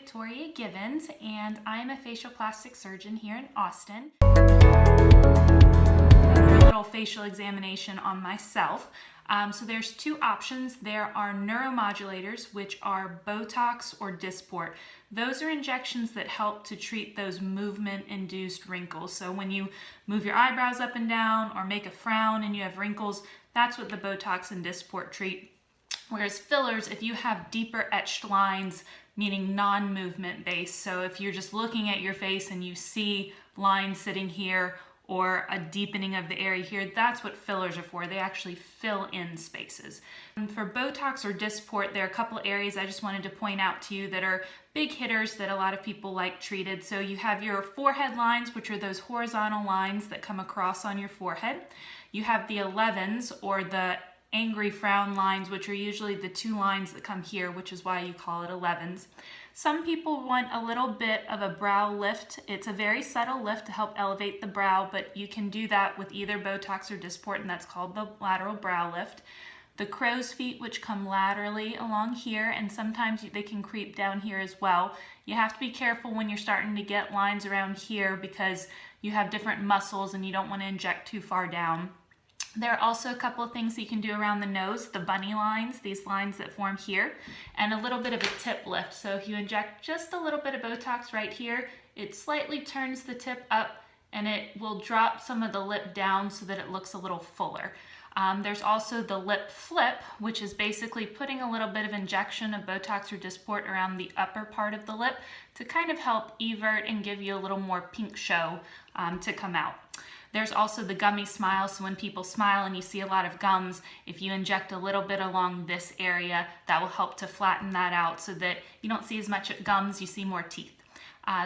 Victoria Givens, and I'm a facial plastic surgeon here in Austin. A little facial examination on myself. So there's two options. There are neuromodulators, which are Botox or Dysport. Those are injections that help to treat those movement-induced wrinkles. So when you move your eyebrows up and down or make a frown and you have wrinkles, that's what the Botox and Dysport treat. Whereas fillers, if you have deeper etched lines, meaning non-movement based, so if you're just looking at your face and you see lines sitting here or a deepening of the area here, that's what fillers are for. They actually fill in spaces. And for Botox or Dysport, there are a couple areas I just wanted to point out to you that are big hitters that a lot of people like treated. So you have your forehead lines, which are those horizontal lines that come across on your forehead. You have the 11s, or the angry frown lines, which are usually the two lines that come here, which is why you call it 11s. Some people want a little bit of a brow lift. It's a very subtle lift to help elevate the brow, but you can do that with either Botox or Dysport, and that's called the lateral brow lift. The crow's feet, which come laterally along here, and sometimes they can creep down here as well. You have to be careful when you're starting to get lines around here because you have different muscles and you don't want to inject too far down. There are also a couple of things that you can do around the nose, the bunny lines, these lines that form here, and a little bit of a tip lift. So if you inject just a little bit of Botox right here, it slightly turns the tip up and it will drop some of the lip down so that it looks a little fuller. There's also the lip flip, which is basically putting a little bit of injection of Botox or Dysport around the upper part of the lip to kind of help evert and give you a little more pink show to come out. There's also the gummy smile, so when people smile and you see a lot of gums, if you inject a little bit along this area, that will help to flatten that out so that you don't see as much gums, you see more teeth.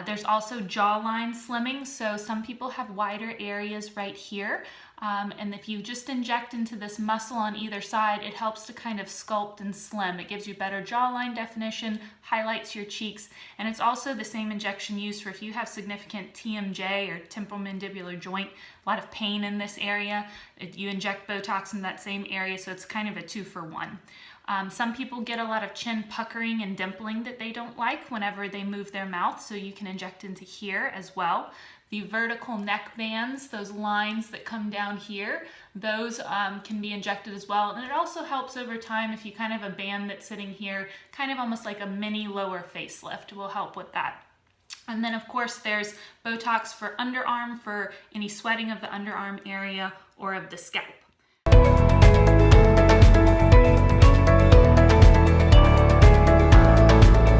There's also jawline slimming, so some people have wider areas right here, and if you just inject into this muscle on either side, it helps to kind of sculpt and slim. It gives you better jawline definition, highlights your cheeks, and it's also the same injection used for if you have significant TMJ or temporomandibular joint, a lot of pain in this area, you inject Botox in that same area, so it's kind of a 2-for-1. Some people get a lot of chin puckering and dimpling that they don't like whenever they move their mouth, so you can inject into here as well. The vertical neck bands, those lines that come down here, those can be injected as well. And it also helps over time if you kind of have a band that's sitting here, kind of almost like a mini lower facelift will help with that. And then of course there's Botox for underarm for any sweating of the underarm area or of the scalp.